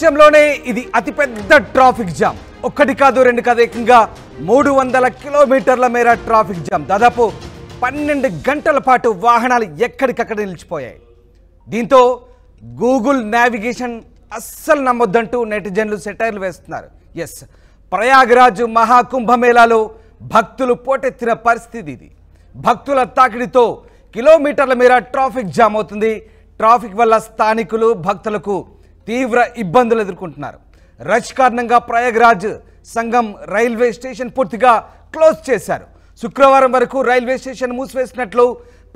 దేశంలోనే ఇది అతిపెద్ద ట్రాఫిక్ జామ్. ఒక్కటి కాదు రెండు కాదు, ఏకంగా 300 కిలోమీటర్ల మేర ట్రాఫిక్ జామ్. దాదాపు 12 గంటల పాటు వాహనాలు ఎక్కడికక్కడ నిలిచిపోయాయి. దీంతో గూగుల్ నావిగేషన్ అస్సలు నమ్మొద్దంటూ నెటిజన్లు సెటైర్లు వేస్తున్నారు. ఎస్, ప్రయాగరాజ్ మహాకుంభమేళాలో భక్తులు పోటెత్తిన పరిస్థితి ఇది. భక్తుల తాకిడితో కిలోమీటర్ల మేర ట్రాఫిక్ జామ్ అవుతుంది. ట్రాఫిక్ వల్ల స్థానికులు భక్తులకు తీవ్ర ఇబ్బందులు ఎదుర్కొంటున్నారు. రష్ కారణంగా ప్రయాగరాజ్ సంగం రైల్వే స్టేషన్ పూర్తిగా క్లోజ్ చేశారు. శుక్రవారం వరకు రైల్వే స్టేషన్ మూసివేసినట్లు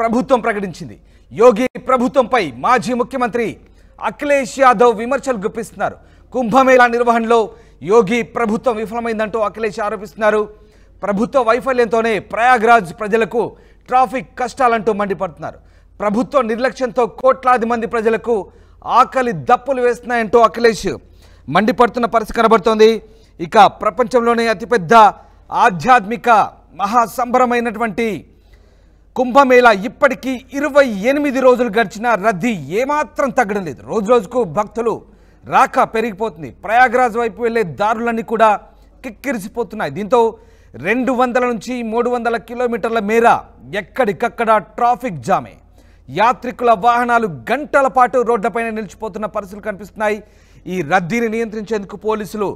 ప్రభుత్వం ప్రకటించింది. యోగి ప్రభుత్వంపై మాజీ ముఖ్యమంత్రి అఖిలేష్ యాదవ్ విమర్శలు గుప్పిస్తున్నారు. కుంభమేళా నిర్వహణలో యోగి ప్రభుత్వం విఫలమైందంటూ అఖిలేష్ ఆరోపిస్తున్నారు. ప్రభుత్వ వైఫల్యంతోనే ప్రయాగరాజ్ ప్రజలకు ట్రాఫిక్ కష్టాలంటూ మండిపడుతున్నారు. ప్రభుత్వ నిర్లక్ష్యంతో కోట్లాది మంది ప్రజలకు ఆకలి దప్పులు వేస్తున్నాయంటూ అఖిలేష్ మండిపడుతున్న పరిస్థితి కనబడుతోంది. ఇక ప్రపంచంలోనే అతిపెద్ద ఆధ్యాత్మిక మహాసంబరమైనటువంటి కుంభమేళా ఇప్పటికీ 28 రోజులు గడిచినా రద్దీ ఏమాత్రం తగ్గడం లేదు. రోజు రోజుకు భక్తులు రాక పెరిగిపోతుంది. ప్రయాగరాజ్ వైపు వెళ్ళే దారులన్నీ కూడా కిక్కిరిసిపోతున్నాయి. దీంతో 200 నుంచి 300 కిలోమీటర్ల మేర ఎక్కడికక్కడ ట్రాఫిక్ జామే. యాత్రికుల వాహనాలు గంటల పాటు రోడ్లపైన నిలిచిపోతున్న పరిస్థితులు కనిపిస్తున్నాయి. ఈ రద్దీని నియంత్రించేందుకు పోలీసులు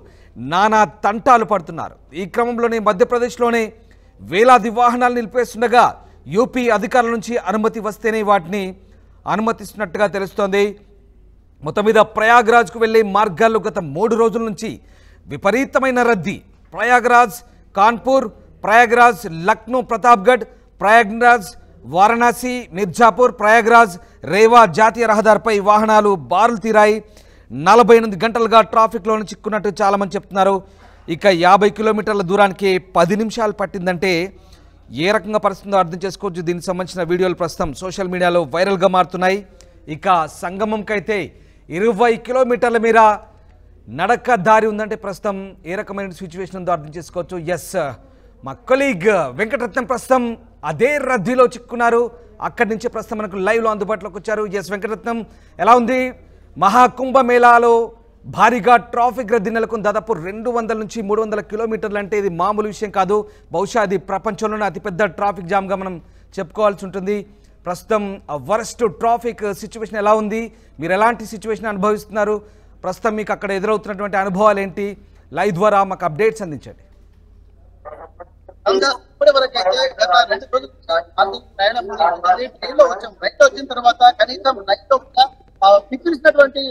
నానా తంటాలు పడుతున్నారు. ఈ క్రమంలోనే మధ్యప్రదేశ్లోనే వేలాది వాహనాలు నిలిపేస్తుండగా యూపీ అధికారుల నుంచి అనుమతి వస్తేనే వాటిని అనుమతిస్తున్నట్టుగా తెలుస్తోంది. మొత్తం మీద ప్రయాగరాజ్కు వెళ్లే మార్గాల్లో గత 3 రోజుల నుంచి విపరీతమైన రద్దీ. ప్రయాగరాజ్ కాన్పూర్, ప్రయాగరాజ్ లక్నో ప్రతాప్గఢ్, ప్రయాగరాజ్ వారణాసి మిర్జాపూర్, ప్రయాగరాజ్ రేవా జాతీయ రహదారిపై వాహనాలు బారులు తీరాయి. 48 గంటలుగా ట్రాఫిక్లోనే చిక్కున్నట్టు చాలామంది చెప్తున్నారు. ఇక 50 కిలోమీటర్ల దూరానికి 10 నిమిషాలు పట్టిందంటే ఏ రకంగా పరిస్థితుందో అర్థం చేసుకోవచ్చు. దీనికి సంబంధించిన వీడియోలు ప్రస్తుతం సోషల్ మీడియాలో వైరల్గా మారుతున్నాయి. ఇక సంగమంకైతే 20 కిలోమీటర్ల మేర నడక దారి ఉందంటే ప్రస్తుతం ఏ రకమైన సిచ్యువేషన్ ఉందో అర్థం చేసుకోవచ్చు. ఎస్, మా కొలీగ్ వెంకటరత్నం ప్రస్తుతం అదే రద్దీలో చిక్కున్నారు. అక్కడి నుంచి ప్రస్తుతం మనకు లైవ్లో అందుబాటులోకి వచ్చారు. ఎస్ వెంకటరత్నం, ఎలా ఉంది? మహాకుంభమేళాలో భారీగా ట్రాఫిక్ రద్దీ నెలకొంది. దాదాపు 200 నుంచి 300 కిలోమీటర్లు అంటే ఇది మామూలు విషయం కాదు. బహుశా అది ప్రపంచంలోనే అతిపెద్ద ట్రాఫిక్ జామ్గా మనం చెప్పుకోవాల్సి ఉంటుంది. ప్రస్తుతం వరస్ట్ ట్రాఫిక్ సిచ్యువేషన్ ఎలా ఉంది? మీరు ఎలాంటి సిచ్యువేషన్ అనుభవిస్తున్నారు? ప్రస్తుతం మీకు అక్కడ ఎదురవుతున్నటువంటి అనుభవాలు ఏంటి? లైవ్ ద్వారా మాకు అప్డేట్స్ అందించండి. ఇప్పటి వరకు అయితే గత 2 రోజులు ప్రయాణం ట్రైన్ లో వచ్చాం. రైట్ వచ్చిన తర్వాత కనీసం నైట్ లో కూడా పిక్కిరిసినటువంటి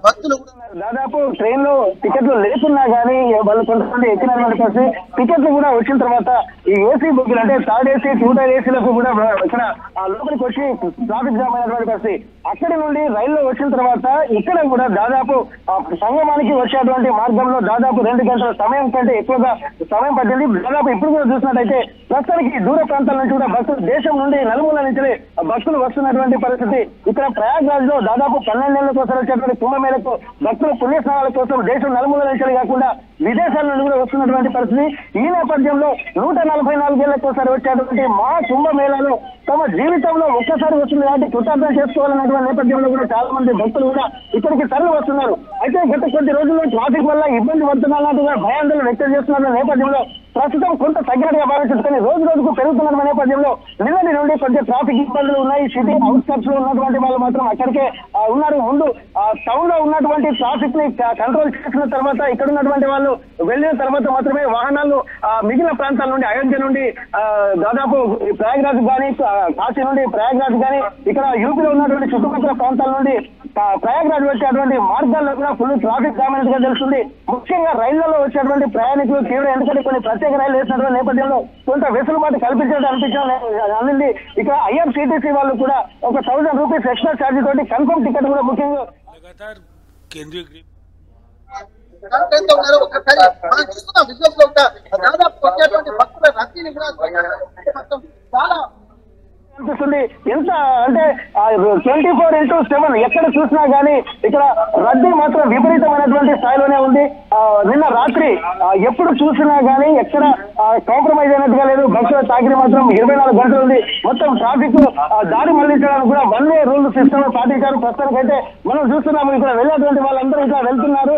భక్తులు దాదాపు ట్రైన్ లో టికెట్లు లేకున్నా గానీ వాళ్ళు కొంతమంది ఎక్కినటువంటి పరిస్థితి. టికెట్లు కూడా వచ్చిన తర్వాత ఈ ఏసీ బుక్లు అంటే థర్డ్ ఏసీ, 2 టైర్ ఏసీలకు కూడా ఇక్కడ లోపలికి వచ్చి ట్రాఫిక్ జామ్ అయినటువంటి పరిస్థితి. అక్కడి నుండి రైల్లో వచ్చిన తర్వాత ఇక్కడ కూడా దాదాపు సంగమానికి వచ్చేటువంటి మార్గంలో దాదాపు 2 గంటల సమయం కంటే ఎక్కువగా సమయం పట్టింది. దాదాపు ఇప్పుడు కూడా చూసినట్టయితే ప్రస్తుతానికి దూర ప్రాంతాల నుంచి కూడా భక్తులు, దేశం నుండి నలుమూల నుంచి భక్తులు వస్తున్నటువంటి పరిస్థితి. ఇక్కడ ప్రయాగ్రాజ్ లో దాదాపు 12 ఏళ్ల కోసం వచ్చేటువంటి కుంభమేళకు భక్తుల పుణ్యస్నానాల కోసం దేశం నలుమూల నుంచి కాకుండా విదేశాల నుండి కూడా వస్తున్నటువంటి పరిస్థితి. ఈ నేపథ్యంలో 144 ఏళ్లకోసారి వచ్చేటువంటి మా కుంభమేళాలో తమ జీవితంలో ఒక్కసారి వస్తుంది కాబట్టి కృతార్థం చేసుకోవాలన్నటువంటి నేపథ్యంలో కూడా చాలా మంది భక్తులు కూడా ఇక్కడికి తరలి వస్తున్నారు. అయితే గత కొద్ది రోజుల్లో ట్రాఫిక్ వల్ల ఇబ్బంది పడుతున్నట్టుగా భయాందోళన వ్యక్తం చేస్తున్న నేపథ్యంలో ప్రస్తుతం కొంత తగ్గినట్టుగా భావించుకొని రోజు రోజుకు పెరుగుతున్న నేపథ్యంలో నిన్నటి నుండి కొంచెం ట్రాఫిక్ ఇబ్బందులు ఉన్నాయి. సిటీ అవుట్స్కట్స్ లో ఉన్నటువంటి వాళ్ళు మాత్రం అక్కడికే ఉన్నారు. ముందు టౌన్ లో ఉన్నటువంటి ట్రాఫిక్ ని కంట్రోల్ చేసిన తర్వాత ఇక్కడ ఉన్నటువంటి వాళ్ళు వెళ్ళిన తర్వాత మాత్రమే వాహనాలు మిగిలిన ప్రాంతాల నుండి, అయోధ్య నుండి దాదాపు ప్రయాగరాజ్ కానీ, కాశీ నుండి ప్రయాగరాజ్ కానీ, ఇక్కడ యూపీలో ఉన్నటువంటి చుట్టుపక్కల ప్రాంతాల నుండి ప్రయాగరాజ్ వచ్చేటువంటి మార్గాల్లో కూడా ఫుల్ ట్రాఫిక్ జామ్ అయినట్టుగా తెలుస్తుంది. ముఖ్యంగా రైళ్లలో వచ్చేటువంటి ప్రయాణికులు తీవ్ర, ఎందుకంటే కొన్ని ప్రత్యేక రైళ్లు వేసినటువంటి నేపథ్యంలో కొంత వెసులుబాటు కల్పించడం అనిపించింది. ఇక ఐఆర్సీటీసీ వాళ్ళు కూడా ఒక 1000 రూపీస్ ఎక్స్ట్రా ఛార్జ్ తోటి కన్ఫర్మ్ టికెట్ కూడా ముఖ్యంగా ఒకసారి మనం చూస్తున్న విజువల్స్ లో దాదాపు వచ్చేటువంటి భక్తుల రద్దీని కూడా చాలా అనిపిస్తుంది. ఎంత అంటే 24/7 ఎక్కడ చూసినా గానీ ఇక్కడ రద్దీ మాత్రం విపరీతమైనటువంటి స్థాయిలోనే ఉంది. నిన్న రాత్రి ఎప్పుడు చూసినా గానీ ఎక్కడ కాంప్రమైజ్ అయినట్టుగా లేదు. బస్సుల తాకిడి మాత్రం 24 గంటలు ఉంది. మొత్తం ట్రాఫిక్ దారి మళ్లించడానికి కూడా 1 వే రూల్ సిస్టమ్ పాటించారు. ప్రస్తుతానికైతే మనం చూస్తున్నాము ఇక్కడ వెళ్ళేటువంటి వాళ్ళందరూ ఇక్కడ వెళ్తున్నారు.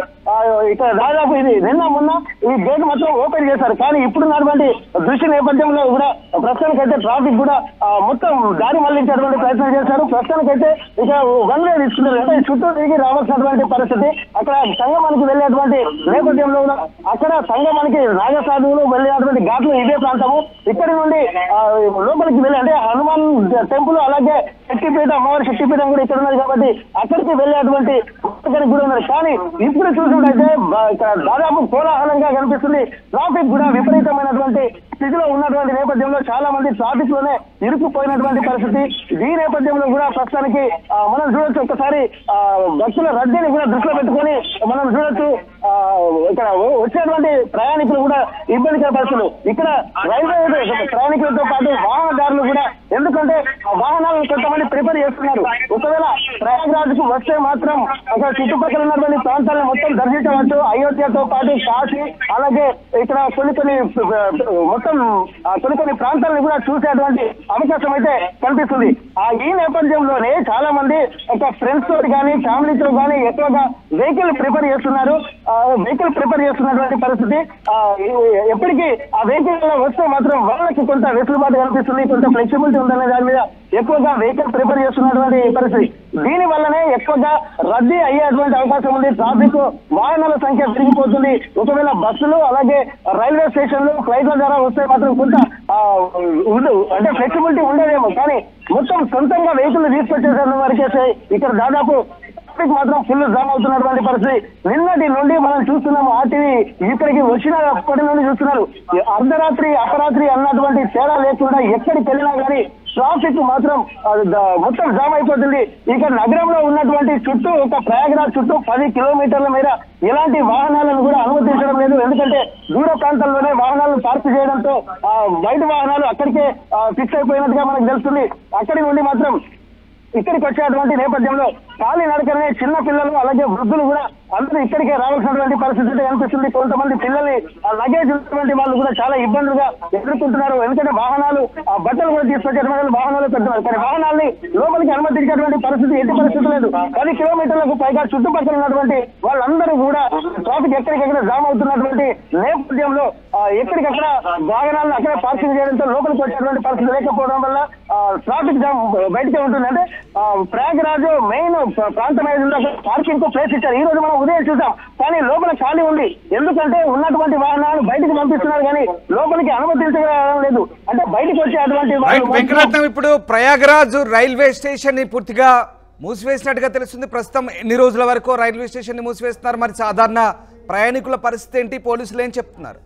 ఇక్కడ దాదాపు ఇది నిన్న మొన్న ఈ గేట్ మాత్రం ఓపెన్ చేశారు. కానీ ఇప్పుడున్నటువంటి దృష్టి నేపథ్యంలో కూడా ప్రస్తుతానికైతే ట్రాఫిక్ కూడా మొత్తం దారి మళ్లించేటువంటి ప్రయత్నం చేశారు. ప్రస్తుతానికైతే ఇక 1 వే తీసుకున్నారు. అంటే చుట్టూ తిరిగి రావాల్సినటువంటి పరిస్థితి. అక్కడ సంగమానికి వెళ్ళేటువంటి నేపథ్యంలో కూడా అక్కడ సంగమానికి నాగసాధువులు వెళ్ళేటువంటి ఘాట్లు ఇదే ప్రాంతము. ఇక్కడి నుండి లోపలికి వెళ్ళి అంటే హనుమాన్ టెంపుల్ అలాగే శక్తిపీఠం అమ్మవారి శక్తిపీఠం కూడా ఇక్కడ ఉన్నది కాబట్టి అక్కడికి వెళ్ళేటువంటి కూడా ఉన్నారు. కానీ ఇప్పుడు చూసినట్టయితే దాదాపు కోలాహలంగా కనిపిస్తుంది. ట్రాఫిక్ కూడా విపరీతమైనటువంటి స్థితిలో ఉన్నటువంటి నేపథ్యంలో చాలా మంది ట్రాఫిక్ లోనే ఇరుక్కుపోయినటువంటి పరిస్థితి. ఈ నేపథ్యంలో కూడా ప్రస్తుతానికి మనం చూడొచ్చు. ఒకసారి భక్తుల రద్దీని కూడా దృష్టిలో పెట్టుకొని మనం చూడొచ్చు. ఇక్కడ వచ్చేటువంటి ప్రయాణికులు కూడా ఇబ్బందికర పరిస్థితులు. ఇక్కడ రైల్వే ప్రయాణికులతో పాటు వాహనదారులు కూడా ఎందుకంటే వాహనాలను కొంతమంది ప్రిపేర్ చేస్తున్నారు. ఒకవేళ ప్రయాగ్రాజ్ కు వస్తే మాత్రం అక్కడ చుట్టుపక్కల ఉన్నటువంటి ప్రాంతాలను మొత్తం దర్శించవచ్చు. అయోధ్యతో పాటు కాశీ అలాగే ఇక్కడ కొన్ని మొత్తం కొన్ని ప్రాంతాలను కూడా చూసేటువంటి అవకాశం అయితే కనిపిస్తుంది. ఈ నేపథ్యంలోనే చాలా మంది ఒక ఫ్రెండ్స్ తోటి కానీ ఫ్యామిలీతో కానీ ఎక్కువగా వెహికల్ ప్రిపేర్ చేస్తున్నారు. వెహికల్ ప్రిపేర్ చేస్తున్నటువంటి పరిస్థితి. ఎప్పటికీ ఆ వెహికల్ వస్తే మాత్రం వాళ్ళకి కొంత వెసులుబాటు కనిపిస్తుంది, కొంత ఫ్లెక్సిబిలిటీ ఉందనే దాని మీద ఎక్కువగా వెహికల్ ప్రిపేర్ చేస్తున్నటువంటి పరిస్థితి. దీని వల్లనే ఎక్కువగా రద్దీ అయ్యేటువంటి అవకాశం ఉంది. ట్రాఫిక్ వాహనాల సంఖ్య పెరిగిపోతుంది. ఒకవేళ బస్సులు అలాగే రైల్వే స్టేషన్లు ఫ్లైట్ల ద్వారా వస్తే మాత్రం కొంత అంటే ఫ్లెక్సిబిలిటీ ఉండదేమో. కానీ మొత్తం సొంతంగా వెహికల్ తీసుకొచ్చేసే వరకేసే ఇక్కడ దాదాపు మాత్రం ఫుల్ జామ్ అవుతున్నటువంటి పరిస్థితి. నిన్నటి నుండి మనం చూస్తున్నాము. ఆర్టీవీ ఇక్కడికి వచ్చినప్పటి నుండి చూస్తున్నారు. అర్ధరాత్రి అపరాత్రి అన్నటువంటి తేడా లేకుండా ఎక్కడికి వెళ్ళినా కానీ ట్రాఫిక్ మాత్రం మొత్తం జామ్ అయిపోతుంది. ఇక నగరంలో ఉన్నటువంటి చుట్టూ ఒక ప్రయాగ్రాజ్ చుట్టూ 10 కిలోమీటర్ల మేర ఎలాంటి వాహనాలను కూడా అనుమతించడం లేదు. ఎందుకంటే దూర ప్రాంతాల్లోనే వాహనాలను పార్క్ చేయడంతో బయట వాహనాలు అక్కడికే ఫిక్స్ అయిపోయినట్టుగా మనకు తెలుస్తుంది. అక్కడి నుండి మాత్రం ఇక్కడికి వచ్చేటువంటి నేపథ్యంలో ఖాళీ నడకనే చిన్న పిల్లలు అలాగే వృద్ధులు కూడా అందరూ ఇక్కడికే రావాల్సినటువంటి పరిస్థితి కనిపిస్తుంది. కొంతమంది పిల్లల్ని లగేజ్ ఉన్నటువంటి వాళ్ళు కూడా చాలా ఇబ్బందులుగా ఎదుర్కొంటున్నారు. ఎందుకంటే వాహనాలు బట్టలు కూడా తీసుకొచ్చేటువంటి వాహనాలు పెడుతున్నారు. కానీ వాహనాల్ని లోపలికి అనుమతించేటువంటి పరిస్థితి ఎట్టి పరిస్థితి లేదు. 10 కిలోమీటర్లకు పైగా చుట్టుపక్కల ఉన్నటువంటి వాళ్ళందరూ కూడా ట్రాఫిక్ ఎక్కడికెక్కడ జామ్ అవుతున్నటువంటి నేపథ్యంలో ఎక్కడికక్కడ వాహనాలను అక్కడే పార్కింగ్ చేయడంతో లోపలికి వచ్చేటువంటి పరిస్థితి లేకపోవడం వల్ల ట్రాఫిక్ జామ్ బయటకే ఉంటుంది. అంటే ప్రయాగరాజ్ మెయిన్ ప్రాంతం ఏదైనా పార్కింగ్ కు ప్లేస్ ఇచ్చారు. ఈ రోజు మనం ఉదయం చూసాం. కానీ లోపల ఖాళీ ఉంది. ఎందుకంటే ఉన్నటువంటి వాహనాలు బయటకు పంపిస్తున్నారు కానీ లోపలికి అనుమతించడం లేదు. అంటే బయటకు వచ్చే అటువంటి వెంకటరత్నం ఇప్పుడు ప్రయాగరాజ్ రైల్వే స్టేషన్ ని పూర్తిగా మూసివేసినట్టుగా తెలుస్తుంది. ప్రస్తుతం ఎన్ని రోజుల వరకు రైల్వే స్టేషన్ ని మూసివేస్తున్నారు? మరి సాధారణ ప్రయాణికుల పరిస్థితి ఏంటి? పోలీసులు ఏం చెప్తున్నారు?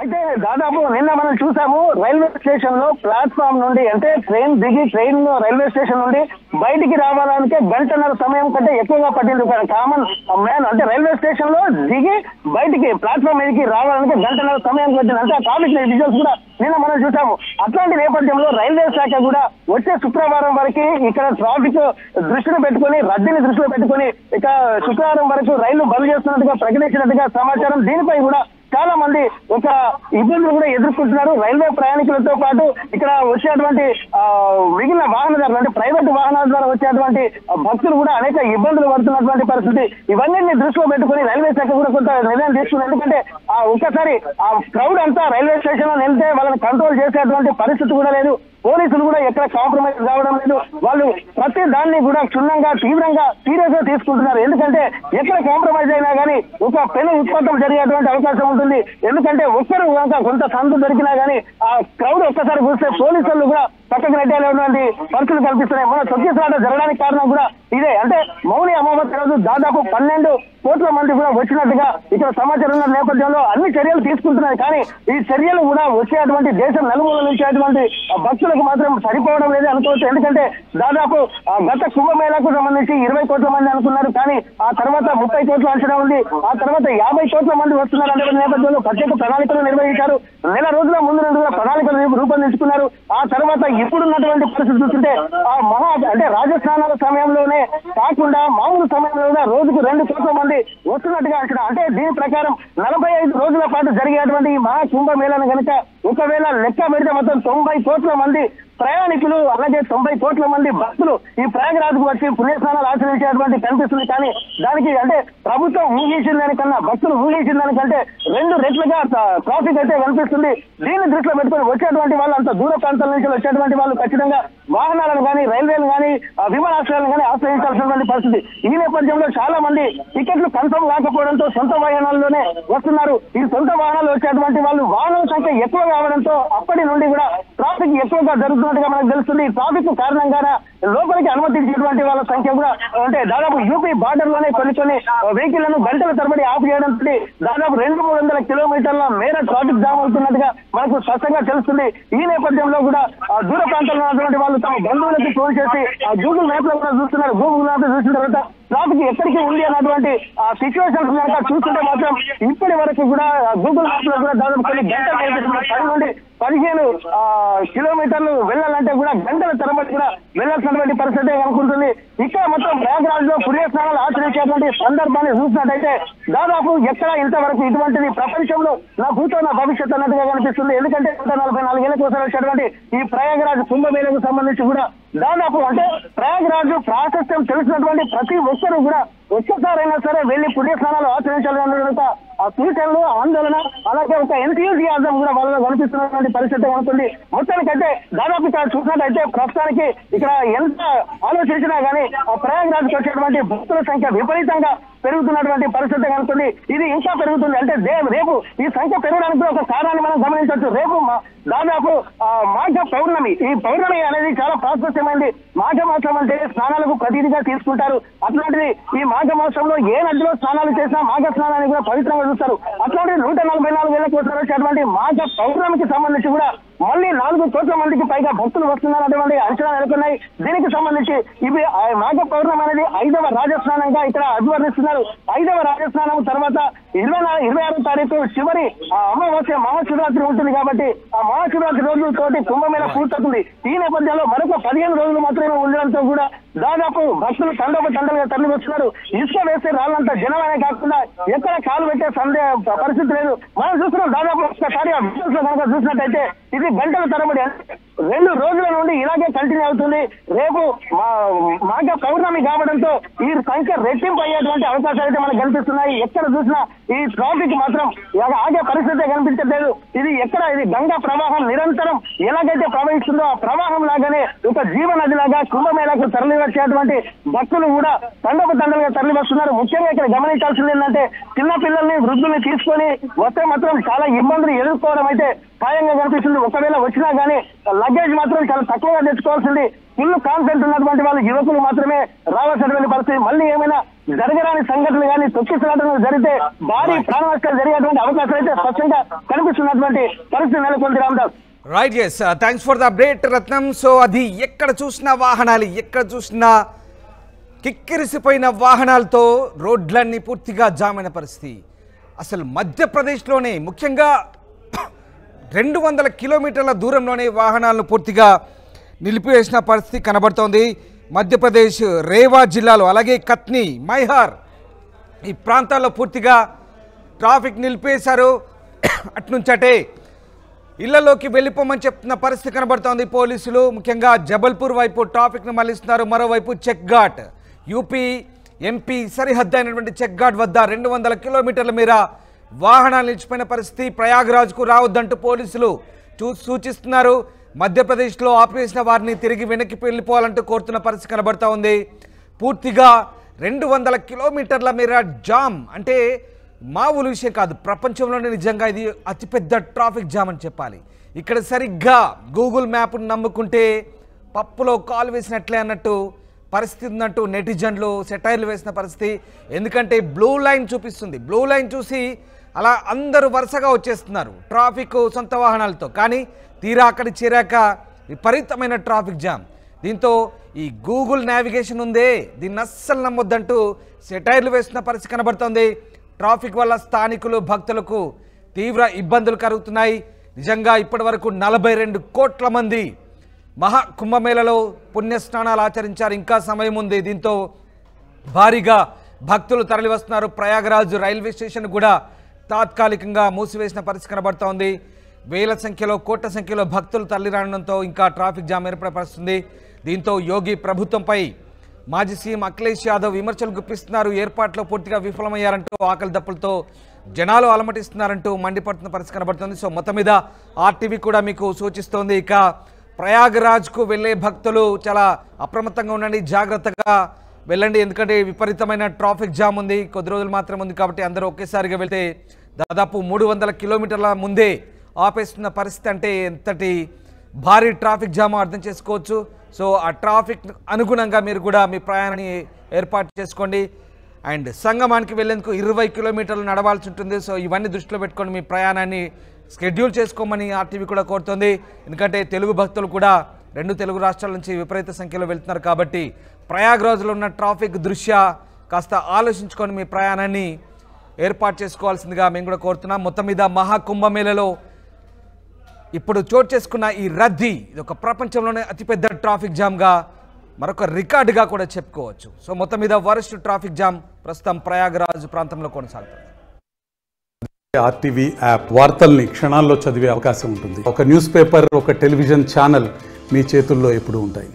అయితే దాదాపు నిన్న మనం చూసాము. రైల్వే స్టేషన్ లో ప్లాట్ఫామ్ నుండి అంటే ట్రైన్ దిగి ట్రైన్ రైల్వే స్టేషన్ నుండి బయటికి రావడానికి 1.5 గంటల సమయం కంటే ఎక్కువగా పట్టింది. కామన్ మ్యాన్ అంటే రైల్వే స్టేషన్ లో దిగి బయటికి ప్లాట్ఫామ్ మీదకి రావడానికి 1.5 గంటల సమయం పట్టింది. అంటే ఆ ట్రాఫిక్ విజువల్స్ కూడా నిన్న మనం చూసాము. అట్లాంటి నేపథ్యంలో రైల్వే శాఖ కూడా వచ్చే శుక్రవారం వరకు ఇక్కడ ట్రాఫిక్ దృష్టిని పెట్టుకుని రద్దీని దృష్టిలో పెట్టుకుని ఇక శుక్రవారం వరకు రైళ్లు బంద్ చేస్తున్నట్టుగా ప్రకటించినట్టుగా సమాచారం. దీనిపై కూడా చాలా మంది ఒక ఇబ్బందులు కూడా ఎదుర్కొంటున్నారు. రైల్వే ప్రయాణికులతో పాటు ఇక్కడ వచ్చేటువంటి మిగిలిన వాహనదారులు అంటే ప్రైవేట్ వాహనాల ద్వారా వచ్చేటువంటి భక్తులు కూడా అనేక ఇబ్బందులు పడుతున్నటువంటి పరిస్థితి. ఇవన్నీ దృష్టిలో పెట్టుకుని రైల్వే శాఖ కూడా కొంత నిర్ణయం తీసుకుంది. ఎందుకంటే ఒక్కసారి ఆ క్రౌడ్ అంతా రైల్వే స్టేషన్ లో నిలితే వాళ్ళని కంట్రోల్ చేసేటువంటి పరిస్థితి కూడా లేదు. పోలీసులు కూడా ఎక్కడ కాంప్రమైజ్ కావడం లేదు. వాళ్ళు ప్రతి దాన్ని కూడా క్షుణ్ణంగా తీవ్రంగా సీరియస్ గా తీసుకుంటున్నారు. ఎందుకంటే ఎక్కడ కాంప్రమైజ్ అయినా కానీ ఒక పెను ఉత్పత్తం జరిగేటువంటి అవకాశం ఉంటుంది. ఎందుకంటే ఒక్కరు కొంత సందు దొరికినా కానీ ఆ క్రౌడ్ ఒక్కసారి చూస్తే పోలీసులు కూడా పక్కకు నెట్టేటువంటి పరిస్థితులు కల్పిస్తున్నాయి. మన తొక్కిసలాట జరగడానికి కారణం కూడా ఇదే. అంటే మౌని అమావాస్య రోజు దాదాపు 12 కోట్ల మంది కూడా వచ్చినట్టుగా ఇక్కడ సమాచారం ఉన్న నేపథ్యంలో అన్ని చర్యలు తీసుకుంటున్నారు. కానీ ఈ చర్యలు కూడా వచ్చేటువంటి దేశం నలుమూల నుంచి అటువంటి భక్తులకు మాత్రం సరిపోవడం లేదు అనుకోవచ్చు. ఎందుకంటే దాదాపు గత కుంభమేళాకు సంబంధించి 20 కోట్ల మంది అనుకున్నారు. కానీ ఆ తర్వాత 30 కోట్ల అంచనా ఉంది. ఆ తర్వాత 50 కోట్ల మంది వస్తున్నారు అనే నేపథ్యంలో ప్రత్యేక ప్రణాళికలు నిర్వహించారు. నెల రోజుల ముందు నుండి కూడా ప్రణాళికలు రూపొందించుకున్నారు. ఆ తర్వాత ఇప్పుడున్నటువంటి పరిస్థితి చూస్తుంటే అంటే రాజస్థానాల సమయంలోనే కాకుండా మామూలు సమయంలోనే రోజుకు 2 కోట్ల మంది వస్తున్నట్టుగా అంచనా. అంటే దీని ప్రకారం 45 రోజుల పాటు జరిగేటువంటి ఈ మహా కుంభమేళను కనుక ఒకవేళ లెక్క పెడితే మొత్తం 90 కోట్ల మంది ప్రయాణికులు అలాగే 90 కోట్ల మంది భక్తులు ఈ ప్రయాగరాజ్కు వచ్చి పుణ్యస్నానాలు ఆచరించేటువంటి కనిపిస్తుంది. కానీ దానికి అంటే ప్రభుత్వం ఊహించిన దానికన్నా భక్తులు ఊహించిన దానికంటే 2 రెట్లుగా ట్రాఫిక్ అయితే కనిపిస్తుంది. దీన్ని దృష్టిలో పెట్టుకుని వచ్చేటువంటి వాళ్ళు అంత దూర ప్రాంతాల నుంచి వచ్చేటువంటి వాళ్ళు ఖచ్చితంగా వాహనాలను కానీ రైల్వేలు కానీ విమానాశ్రయాలను కానీ ఆశ్రయించాల్సినటువంటి పరిస్థితి. ఈ నేపథ్యంలో చాలా మంది టికెట్లు కన్ఫర్మ్ కాకపోవడంతో సొంత వాహనాల్లోనే వస్తున్నారు. ఈ సొంత వాహనాలు వచ్చేటువంటి వాళ్ళు వాహనాల సంఖ్య ఎక్కువ కావడంతో అప్పటి నుండి కూడా ట్రాఫిక్ ఎక్కువగా జరుగుతున్నట్టుగా మనకు తెలుస్తుంది. ఈ ట్రాఫిక్ కారణంగానే లోపలికి అనుమతించేటువంటి వాళ్ళ సంఖ్య కూడా అంటే దాదాపు యూపీ బార్డర్ లోనే కొన్ని వెహికల్లను గంటల తరబడి ఆఫ్ చేయడంతో దాదాపు 200-300 కిలోమీటర్ల మేర ట్రాఫిక్ జామ్ అవుతున్నట్టుగా మనకు స్పష్టంగా తెలుస్తుంది. ఈ నేపథ్యంలో కూడా దూర ప్రాంతాల్లో ఉన్నటువంటి వాళ్ళు తమ బంధువులకు ఫోన్ చేసి గూగుల్ మ్యాప్ లో కూడా చూస్తున్నారు. గూగుల్ మ్యాప్ లో చూసిన తర్వాత ట్రాఫిక్ ఎక్కడికి ఉంది అన్నటువంటి సిచ్యువేషన్స్ కనుక చూస్తుంటే మాత్రం ఇప్పటి వరకు కూడా గూగుల్ మ్యాప్ లో కూడా దాదాపు కొన్ని గంటలు 10 నుండి 15 కిలోమీటర్లు వెళ్ళాలంటే కూడా గంటల తరబడి కూడా వెళ్లాల్సినటువంటి పరిస్థితి అనుకుంటుంది. ఇక్కడ మొత్తం ప్రయాగరాజ్ లో పుణ్యస్నానాలు ఆచరించేటువంటి సందర్భాన్ని చూసినట్టయితే దాదాపు ఎక్కడ ఇంతవరకు ఇటువంటిది ప్రపంచంలో నా భూతో నా భవిష్యత్తు అన్నట్టుగా కనిపిస్తుంది. ఎందుకంటే 144 ఏళ్ల కోసం వచ్చేటువంటి ఈ ప్రయాగరాజ్ కుంభమేళకు సంబంధించి కూడా దాదాపు అంటే ప్రయాగరాజ్ ప్రాశస్త్యం తెలిసినటువంటి ప్రతి ఒక్కరూ కూడా ఒక్కసారైనా సరే వెళ్లి పుణ్యస్నానాలు ఆచరించాలన్న ఆ సూచనలు ఆందోళన అలాగే ఒక ఎంతూజియాజం కూడా వాళ్ళలో కనిపిస్తున్నటువంటి పరిస్థితి ఉంటుంది. మొత్తానికైతే దాదాపు ఇక్కడ చూసినట్టయితే ప్రస్తుతానికి ఇక్కడ ఎంత ఆలోచించినా గానీ ఆ ప్రయాగరాజ్కి వచ్చేటువంటి భక్తుల సంఖ్య విపరీతంగా పెరుగుతున్నటువంటి పరిస్థితి కనుకుంది. ఇది ఇంకా పెరుగుతుంది. అంటే రేపు ఈ సంఖ్య పెరగడానికి ఒక కారణాన్ని మనం గమనించవచ్చు. రేపు దాదాపు మాఘ పౌర్ణమి. ఈ పౌర్ణమి అనేది చాలా ప్రాశస్త్యమైంది. మాఘ మాసం అంటే స్నానాలకు ప్రతినిధిగా తీసుకుంటారు. అట్లాంటిది ఈ మాఘ మాసంలో ఏ నదిలో స్నానాలు చేసినా మాఘ స్నానాన్ని కూడా పవిత్రంగా చూస్తారు. అట్లాంటిది 144 ఏళ్ల కోసం వచ్చేటువంటి మాఘ పౌర్ణమికి సంబంధించి కూడా మళ్ళీ 4 కోట్ల మందికి పైగా భక్తులు వస్తున్నారనేటువంటి అంచనా నెలకొన్నాయి. దీనికి సంబంధించి ఇవి మాఘ పౌర్ణమి అనేది 5వ రాజస్నానంగా ఇక్కడ అభివర్ణిస్తున్నారు. 5వ రాజస్నానం తర్వాత 26వ తారీఖు చివరి అమావాస్య మహాశివరాత్రి ఉంటుంది. కాబట్టి ఆ మహాశివరాత్రి రోజులతోటి కుంభమేళ పూర్తవుతుంది. ఈ నేపథ్యంలో మరొక 15 రోజులు మాత్రమే ఉండడంతో కూడా దాదాపు భక్తులు తండలుగా తరలి వస్తున్నారు. ఇసుక వేస్తే రాళ్ళంతా జనమనే కాకుండా ఎక్కడ కాలు పెట్టే పరిస్థితి లేదు. మనం చూస్తున్నాం. దాదాపు ఒకసారి ఆ విజువల్స్ లో కనుక చూసినట్టయితే ఇది గంటల తరబడి 2 రోజుల నుండి ఇలాగే కంటిన్యూ అవుతుంది. రేపు మాఘ పౌర్ణమి కావడంతో ఈ సంఖ్య రెట్టింపు అయ్యేటువంటి అవకాశాలు అయితే మనకు కనిపిస్తున్నాయి. ఎక్కడ చూసినా ఈ ట్రాఫిక్ మాత్రం ఆగే పరిస్థితి కనిపించట్లేదు. ఇది గంగా ప్రవాహం నిరంతరం ఎలాగైతే ప్రవహిస్తుందో ఆ ప్రవాహం లాగానే ఒక జీవనది లాగా కుంభమేళకు తరలి వచ్చేటువంటి భక్తులు కూడా తండలుగా తరలి వస్తున్నారు. ముఖ్యంగా ఇక్కడ గమనించాల్సింది ఏంటంటే చిన్న పిల్లల్ని వృద్ధుల్ని తీసుకొని వస్తే మాత్రం చాలా ఇబ్బందులు ఎదుర్కోవడం అయితే ఖాయంగా కనిపిస్తుంది. ఒకవేళ వచ్చినా గానీ లగేజ్ మాత్రం చాలా తక్కువగా తెచ్చుకోవాల్సింది. ఫుల్ కాన్సెంట్ ఉన్నటువంటి వాళ్ళు యువకులు మాత్రమే రావాల్సినటువంటి పరిస్థితి. మళ్ళీ ఏమైనా జరగరాని సంఘటనలు కానీ తొక్కిసలాటలు జరిగితే భారీ ప్రాణ నష్టాలు జరిగేటువంటి అవకాశాలు అయితే స్పష్టంగా కనిపిస్తున్నటువంటి పరిస్థితి నెలకొంది. Ramdas right, yes, thanks for the update Ratnam. So అది ఎక్కడ చూసినా వాహనాలు, ఎక్కడ చూసినా కిక్కిరిసిపోయిన వాహనాలతో రోడ్లన్నీ పూర్తిగా జామ్ అయిన పరిస్థితి. అసలు మధ్యప్రదేశ్లోనే ముఖ్యంగా 200 కిలోమీటర్ల దూరంలోనే వాహనాలను పూర్తిగా నిలిపివేసిన పరిస్థితి కనబడుతోంది. మధ్యప్రదేశ్ రేవా జిల్లాలో అలాగే కత్ని, మైహార్ ఈ ప్రాంతాల్లో పూర్తిగా ట్రాఫిక్ నిలిపేశారు. అట్నుంచటే ఇళ్లలోకి వెళ్ళిపోమని చెప్తున్న పరిస్థితి కనబడుతోంది. పోలీసులు ముఖ్యంగా జబల్పూర్ వైపు ట్రాఫిక్ను మళ్లిస్తున్నారు. మరోవైపు చెక్ ఘాట్, యూపీ ఎంపీ సరిహద్దు అయినటువంటి చెక్ ఘాట్ వద్ద 200 కిలోమీటర్ల మేర వాహనాలు నిలిచిపోయిన పరిస్థితి. ప్రయాగ్రాజ్కు రావద్దంటూ పోలీసులు సూచిస్తున్నారు. మధ్యప్రదేశ్లో ఆపివేసిన వారిని తిరిగి వెనక్కి వెళ్ళిపోవాలంటూ కోరుతున్న పరిస్థితి కనబడతా ఉంది. పూర్తిగా 200 కిలోమీటర్ల మేర జామ్ అంటే మామూలు విషయం కాదు. ప్రపంచంలోనే నిజంగా ఇది అతిపెద్ద ట్రాఫిక్ జామ్ అని చెప్పాలి. ఇక్కడ సరిగ్గా గూగుల్ మ్యాప్ను నమ్ముకుంటే పప్పులో కాలు వేసినట్లే అన్నట్టు పరిస్థితి ఉన్నట్టు నెటిజన్లు సెటైర్లు వేసిన పరిస్థితి. ఎందుకంటే బ్లూ లైన్ చూపిస్తుంది. బ్లూ లైన్ చూసి అలా అందరూ వరుసగా వచ్చేస్తున్నారు ట్రాఫిక్ సొంత వాహనాలతో. కానీ తీరా అక్కడికి చేరాక విపరీతమైన ట్రాఫిక్ జామ్. దీంతో ఈ గూగుల్ నావిగేషన్ ఉందే దీన్ని అస్సలు నమ్మొద్దంటూ సెటైర్లు వేస్తున్న పరిస్థితి కనబడుతోంది. ట్రాఫిక్ వల్ల స్థానికులు భక్తులకు తీవ్ర ఇబ్బందులు కలుగుతున్నాయి. నిజంగా ఇప్పటి వరకు 42 కోట్ల మంది మహా కుంభమేళలో పుణ్యస్నానాలు ఆచరించారు. ఇంకా సమయం ఉంది. దీంతో భారీగా భక్తులు తరలివస్తున్నారు. ప్రయాగరాజ్ రైల్వే స్టేషన్ కూడా తాత్కాలికంగా మూసివేసిన పరిస్థితి కనబడుతోంది. వేల సంఖ్యలో కోట్ల సంఖ్యలో భక్తులు తరలిరావడంతో ఇంకా ట్రాఫిక్ జామ్ ఏర్పడుతుంది. దీంతో యోగి ప్రభుత్వంపై మాజీ సీఎం అఖిలేష్ యాదవ్ విమర్శలు గుప్పిస్తున్నారు. ఏర్పాట్లో పూర్తిగా విఫలమయ్యారంటూ ఆకలి దప్పులతో జనాలు అలమటిస్తున్నారంటూ మండిపడుతున్న పరిస్థితి కనబడుతుంది. సో మొత్తం మీద ఆర్టీవీ కూడా మీకు సూచిస్తోంది. ఇక ప్రయాగరాజ్కు వెళ్ళే భక్తులు చాలా అప్రమత్తంగా ఉండండి, జాగ్రత్తగా వెళ్ళండి. ఎందుకంటే విపరీతమైన ట్రాఫిక్ జామ్ ఉంది. కొద్ది రోజులు మాత్రం ఉంది కాబట్టి అందరూ ఒకేసారిగా వెళ్తే దాదాపు 300 కిలోమీటర్ల ముందే ఆపేస్తున్న పరిస్థితి అంటే ఎంతటి భారీ ట్రాఫిక్ జామ్ అర్థం చేసుకోవచ్చు. సో ఆ ట్రాఫిక్ అనుగుణంగా మీరు కూడా మీ ప్రయాణాన్ని ఏర్పాటు చేసుకోండి. అండ్ సంగమానికి వెళ్ళేందుకు 20 కిలోమీటర్లు నడవాల్సి ఉంటుంది. సో ఇవన్నీ దృష్టిలో పెట్టుకొని మీ ప్రయాణాన్ని షెడ్యూల్ చేసుకోమని ఆర్టీవీ కూడా కోరుతోంది. ఎందుకంటే తెలుగు భక్తులు కూడా 2 తెలుగు రాష్ట్రాల నుంచి విపరీత సంఖ్యలో వెళ్తున్నారు కాబట్టి ప్రయాగ్రాజ్లో ఉన్న ట్రాఫిక్ దృష్ట్యా కాస్త ఆలోచించుకొని మీ ప్రయాణాన్ని ఏర్పాటు చేసుకోవాల్సిందిగా మేము కూడా కోరుతున్నాం. మొత్తం మీద మహాకుంభమేళలో ఇప్పుడు చోటు చేసుకున్న ఈ రద్దీ ఇది ఒక ప్రపంచంలోనే అతిపెద్ద ట్రాఫిక్ జామ్గా మరొక రికార్డుగా కూడా చెప్పుకోవచ్చు. సో మొత్తం మీద వరస్ట్ ట్రాఫిక్ జామ్ ప్రస్తుతం ప్రయాగరాజ్ ప్రాంతంలో కొనసాగుతుంది. ఆర్టీవీ యాప్ వార్తల్ని క్షణాల్లో చదివే అవకాశం ఉంటుంది. ఒక న్యూస్ పేపర్, ఒక టెలివిజన్ ఛానల్ మీ చేతుల్లో ఎప్పుడూ ఉంటాయి.